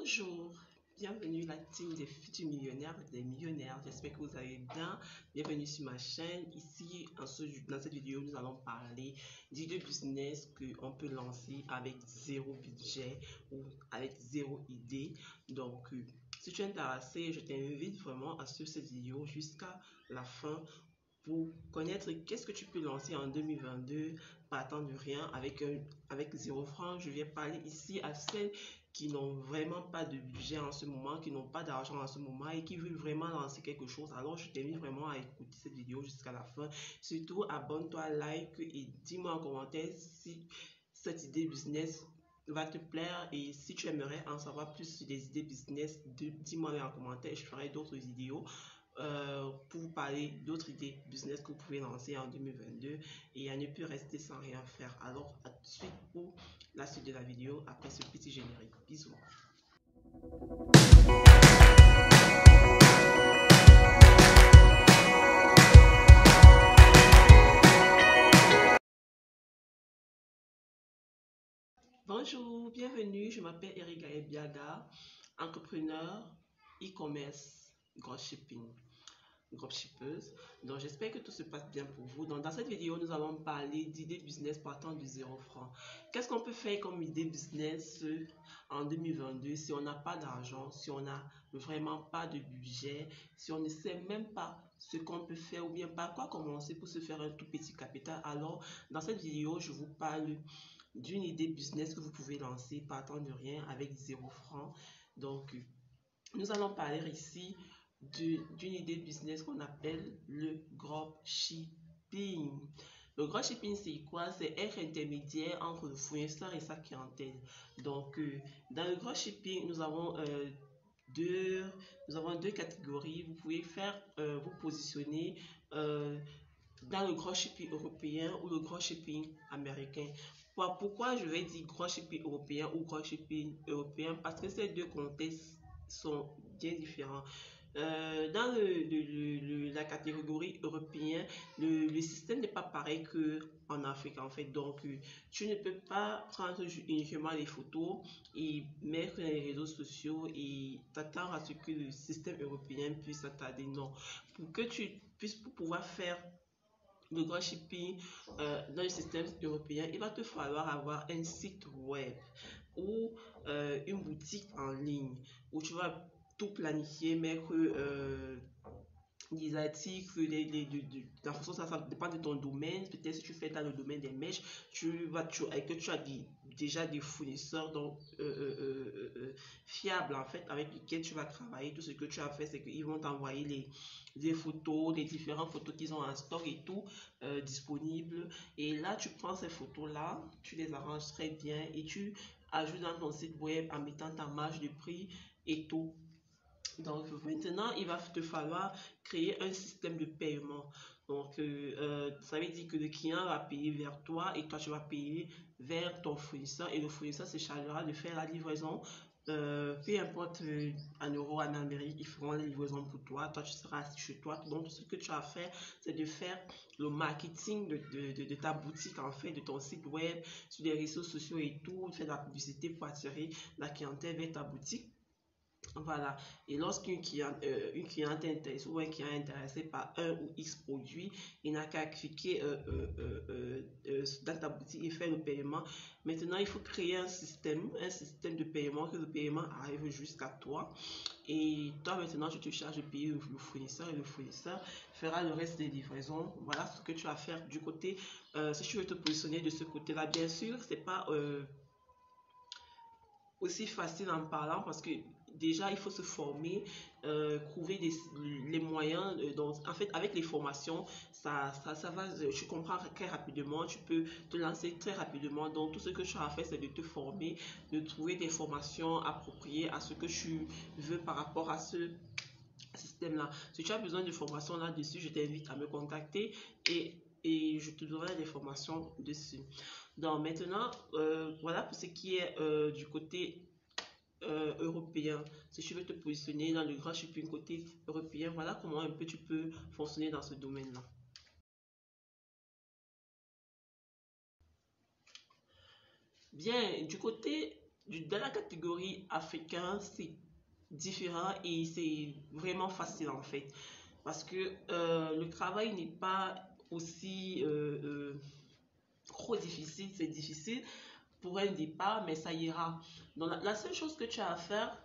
Bonjour, bienvenue la team des futurs millionnaires, des millionnaires. J'espère que vous allez bien. Bienvenue sur ma chaîne. Ici, dans cette vidéo, nous allons parler d'idées business qu'on peut lancer avec zéro budget ou avec zéro idée. Donc, si tu es intéressé, je t'invite vraiment à suivre cette vidéo jusqu'à la fin pour connaître qu'est-ce que tu peux lancer en 2022 partant de rien avec 0 francs. Je vais parler ici à celles qui n'ont vraiment pas de budget en ce moment, qui n'ont pas d'argent en ce moment et qui veulent vraiment lancer quelque chose. Alors je t'invite vraiment à écouter cette vidéo jusqu'à la fin. Surtout abonne-toi, like et dis-moi en commentaire si cette idée business va te plaire, et si tu aimerais en savoir plus sur des idées business, dis-moi en commentaire. Je ferai d'autres vidéos pour vous parler d'autres idées business que vous pouvez lancer en 2022 et à ne plus rester sans rien faire. Alors à tout de suite pour la suite de la vidéo après ce petit générique. Bisous. Bonjour, bienvenue, je m'appelle Erika Ebiaga, entrepreneur, e-commerce, dropshippeuse. Donc j'espère que tout se passe bien pour vous. Donc dans cette vidéo, nous allons parler d'idées business partant du 0 franc. Qu'est-ce qu'on peut faire comme idée business en 2022 si on n'a pas d'argent, si on n'a vraiment pas de budget, si on ne sait même pas ce qu'on peut faire ou bien par quoi commencer pour se faire un tout petit capital? Alors dans cette vidéo, je vous parle d'une idée business que vous pouvez lancer partant de rien avec 0 franc. Donc nous allons parler ici d'une idée business qu'on appelle le dropshipping. Le dropshipping, c'est quoi? C'est être intermédiaire entre le fournisseur et sa clientèle. Donc, dans le dropshipping, nous avons deux catégories. Vous pouvez vous positionner dans le dropshipping européen ou le dropshipping américain. Pourquoi je vais dire dropshipping européen ou dropshipping européen? Parce que ces deux contextes sont bien différents. Dans la catégorie européenne, le système n'est pas pareil qu'en Afrique en fait. Donc, tu ne peux pas prendre uniquement les photos et mettre dans les réseaux sociaux et t'attendre à ce que le système européen puisse t'attarder. Non. Pour que tu puisses pouvoir faire le dropshipping dans le système européen, il va te falloir avoir un site web ou une boutique en ligne où tu vas tout planifier, mettre des articles, la façon ça dépend de ton domaine. Peut-être si tu fais dans le domaine des mèches, tu as déjà des fournisseurs donc fiables en fait avec lesquels tu vas travailler. Tout ce que tu as fait, c'est qu'ils vont t'envoyer les photos, les différentes photos qu'ils ont en stock et tout disponible. Et là, tu prends ces photos-là, tu les arranges très bien et tu ajoutes dans ton site web en mettant ta marge de prix et tout. Donc maintenant, il va te falloir créer un système de paiement. Donc ça veut dire que le client va payer vers toi et toi tu vas payer vers ton fournisseur et le fournisseur se chargera de faire la livraison. Peu importe en euros, en Amérique, ils feront la livraison pour toi. Toi, tu seras assis chez toi. Donc, ce que tu as à faire, c'est de faire le marketing de ta boutique, en fait, de ton site web, sur les réseaux sociaux et tout, faire de la publicité pour attirer la clientèle vers ta boutique. Voilà, et lorsqu'une cliente intéressée ou un client intéressé par un ou X produit, il n'a qu'à cliquer dans ta boutique et faire le paiement. Maintenant, il faut créer un système de paiement, que le paiement arrive jusqu'à toi. Et toi, maintenant, tu te charges de payer le fournisseur et le fournisseur fera le reste des livraisons. Voilà ce que tu vas faire du côté, si tu veux te positionner de ce côté-là. Bien sûr, c'est pas aussi facile en parlant parce que déjà il faut se former, trouver les moyens. Donc en fait avec les formations ça va, tu comprends très rapidement, tu peux te lancer très rapidement. Donc tout ce que tu as à faire, c'est de te former, de trouver des formations appropriées à ce que tu veux par rapport à ce système là. Si tu as besoin de formation là dessus, je t'invite à me contacter et je te donnerai des formations dessus. Donc maintenant, voilà pour ce qui est du côté européen. Si tu veux te positionner dans le dropshipping côté européen, voilà comment un peu tu peux fonctionner dans ce domaine-là. Bien, du côté Dans la catégorie africain, c'est différent et c'est vraiment facile en fait. Parce que le travail n'est pas aussi trop difficile, c'est difficile pour un départ, mais ça ira. Donc la seule chose que tu as à faire,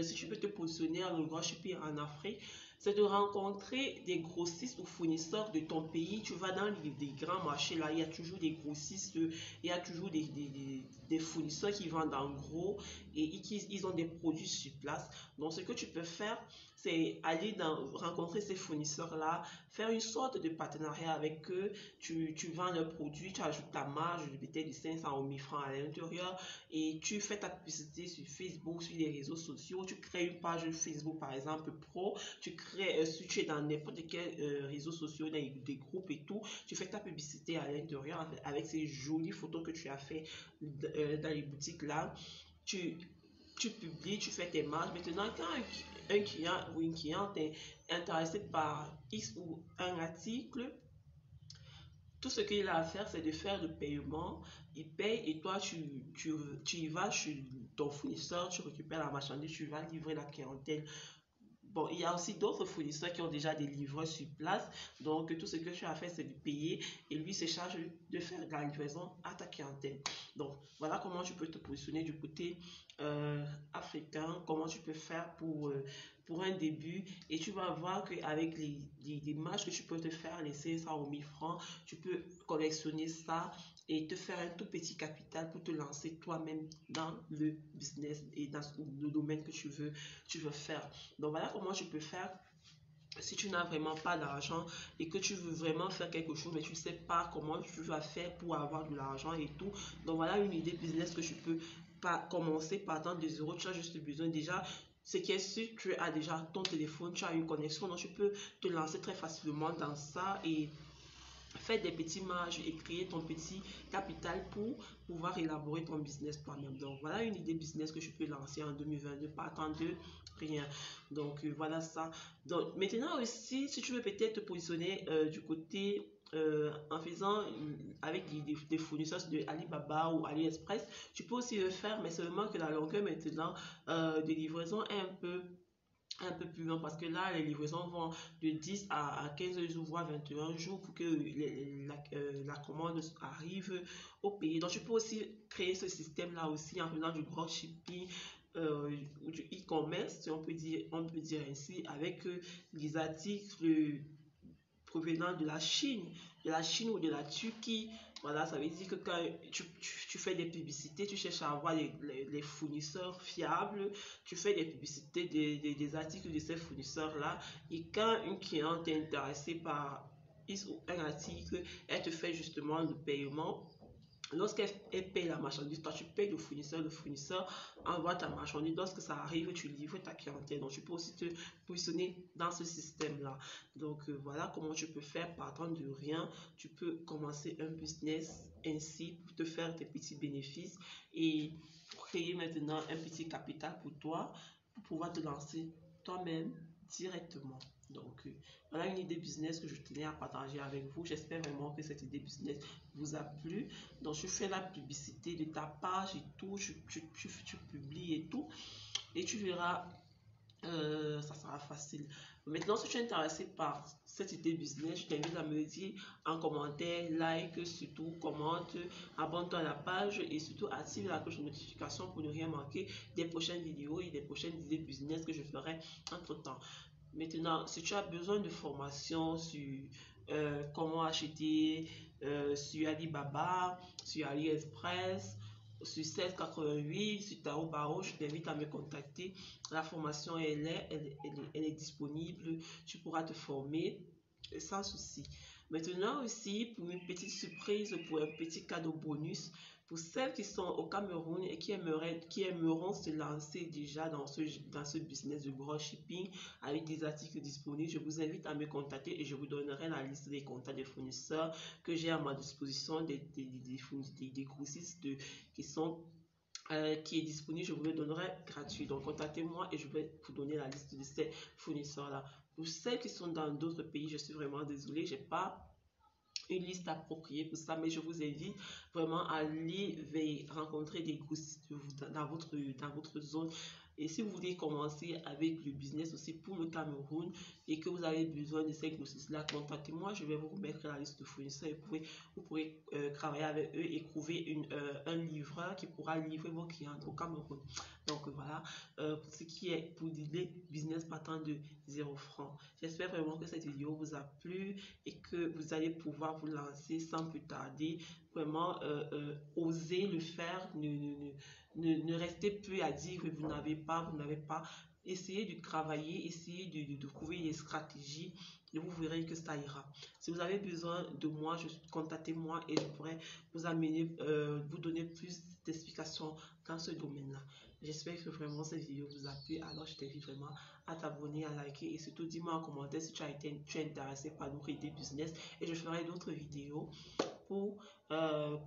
si tu peux te positionner en dropshipping en Afrique, c'est de rencontrer des grossistes ou fournisseurs de ton pays. Tu vas dans des grands marchés, là, il y a toujours des grossistes, il y a toujours des fournisseurs qui vendent en gros et ils ont des produits sur place. Donc, ce que tu peux faire, c'est aller rencontrer ces fournisseurs-là, faire une sorte de partenariat avec eux. Tu vends leurs produits, tu ajoutes ta marge peut-être de 500 ou 1000 francs à l'intérieur et tu fais ta publicité sur Facebook, sur les réseaux sociaux. Tu crées une page Facebook, par exemple, pro. Si tu es dans n'importe quel réseau social, des groupes et tout, tu fais ta publicité à l'intérieur avec ces jolies photos que tu as fait dans les boutiques là. Tu, tu publies, tu fais tes marges. Maintenant, quand un client ou une cliente est intéressé par X ou un article, tout ce qu'il a à faire, c'est de faire le paiement. Il paye et toi, tu y vas chez ton fournisseur, tu récupères la marchandise, tu vas livrer la clientèle. Bon, il y a aussi d'autres fournisseurs qui ont déjà des livreurs sur place. Donc, tout ce que tu as fait, c'est de payer et lui se charge de faire la livraison à ta clientèle. Donc, voilà comment tu peux te positionner du côté euh, africain, comment tu peux faire pour un début. Et tu vas voir qu'avec les marges que tu peux te faire, les 500 ou 1000 francs, tu peux collectionner ça et te faire un tout petit capital pour te lancer toi-même dans le business et dans le domaine que tu veux faire. Donc voilà comment tu peux faire si tu n'as vraiment pas d'argent et que tu veux vraiment faire quelque chose mais tu ne sais pas comment tu vas faire pour avoir de l'argent et tout. Donc voilà une idée business que tu peux pas commencer partant de zéro. Tu as juste besoin déjà, ce qui est sûr, tu as déjà ton téléphone, tu as une connexion, donc tu peux te lancer très facilement dans ça et faire des petits marges et créer ton petit capital pour pouvoir élaborer ton business toi-même. Donc voilà une idée business que je peux lancer en 2022, pas attendre de rien. Donc voilà ça. Donc maintenant aussi, si tu veux peut-être te positionner du côté en faisant avec des fournisseurs de Alibaba ou AliExpress, tu peux aussi le faire, mais seulement que la longueur maintenant de livraison est un peu plus long parce que là, les livraisons vont de 10 à 15 jours, voire 21 jours pour que la commande arrive au pays. Donc, tu peux aussi créer ce système-là aussi en faisant du dropshipping ou du e-commerce, si on peut dire ainsi, avec des articles provenant de la Chine ou de la Turquie. Voilà, ça veut dire que quand tu fais des publicités, tu cherches à avoir les fournisseurs fiables, tu fais des publicités des articles de ces fournisseurs-là. Et quand une cliente est intéressée par un article, elle te fait justement le paiement. Lorsqu'elle paye la marchandise, toi tu payes le fournisseur envoie ta marchandise. Lorsque ça arrive, tu livres ta clientèle. Donc tu peux aussi te positionner dans ce système-là. Donc voilà comment tu peux faire partant de rien. Tu peux commencer un business ainsi pour te faire tes petits bénéfices et créer maintenant un petit capital pour toi pour pouvoir te lancer toi-même directement. Donc, voilà une idée business que je tenais à partager avec vous. J'espère vraiment que cette idée business vous a plu. Donc, je fais la publicité de ta page et tout. Tu publies et tout. Et tu verras, ça sera facile. Maintenant, si tu es intéressé par cette idée business, je t'invite à me dire en commentaire, like, surtout commente, abonne-toi à la page et surtout active la cloche de notification pour ne rien manquer des prochaines vidéos et des prochaines idées business que je ferai entre temps. Maintenant, si tu as besoin de formation sur comment acheter sur Alibaba, sur AliExpress, sur 1688, sur Taobao, je t'invite à me contacter. La formation, elle est disponible. Tu pourras te former sans souci. Maintenant aussi, pour une petite surprise, pour un petit cadeau bonus, pour celles qui sont au Cameroun et qui aimeront se lancer déjà dans ce business de dropshipping avec des articles disponibles, je vous invite à me contacter et je vous donnerai la liste des contacts des fournisseurs que j'ai à ma disposition, des grossistes qui est disponible, je vous le donnerai gratuit. Donc, contactez-moi et je vais vous donner la liste de ces fournisseurs-là. Pour celles qui sont dans d'autres pays, je suis vraiment désolée, j'ai pas une liste appropriée pour ça, mais je vous invite vraiment à aller rencontrer des grossistes dans votre zone. Et si vous voulez commencer avec le business aussi pour le Cameroun et que vous avez besoin de ces grossistes-là, contactez-moi, je vais vous remettre la liste de fournisseurs et vous pourrez travailler avec eux et trouver un livreur qui pourra livrer vos clients au Cameroun. Donc voilà, pour ce qui est pour l'idée business partant de 0 francs. J'espère vraiment que cette vidéo vous a plu et que vous allez pouvoir vous lancer sans plus tarder. Vraiment, osez le faire. Ne restez plus à dire que vous n'avez pas. Essayez de travailler, essayez de trouver des stratégies et vous verrez que ça ira. Si vous avez besoin de moi, contactez-moi et je pourrai vous amener, vous donner plus d'explications dans ce domaine-là. J'espère que vraiment cette vidéo vous a plu. Alors, je t'invite vraiment à t'abonner, à liker et surtout dis-moi en commentaire si tu es intéressé par notre idée business et je ferai d'autres vidéos pour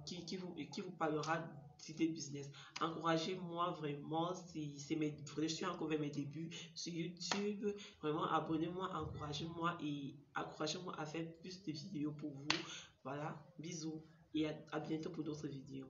qui vous parlera d'idées business. Encouragez-moi vraiment si je suis encore vers mes débuts sur YouTube. Vraiment, abonnez-moi, encouragez-moi et encouragez-moi à faire plus de vidéos pour vous. Voilà, bisous et à bientôt pour d'autres vidéos.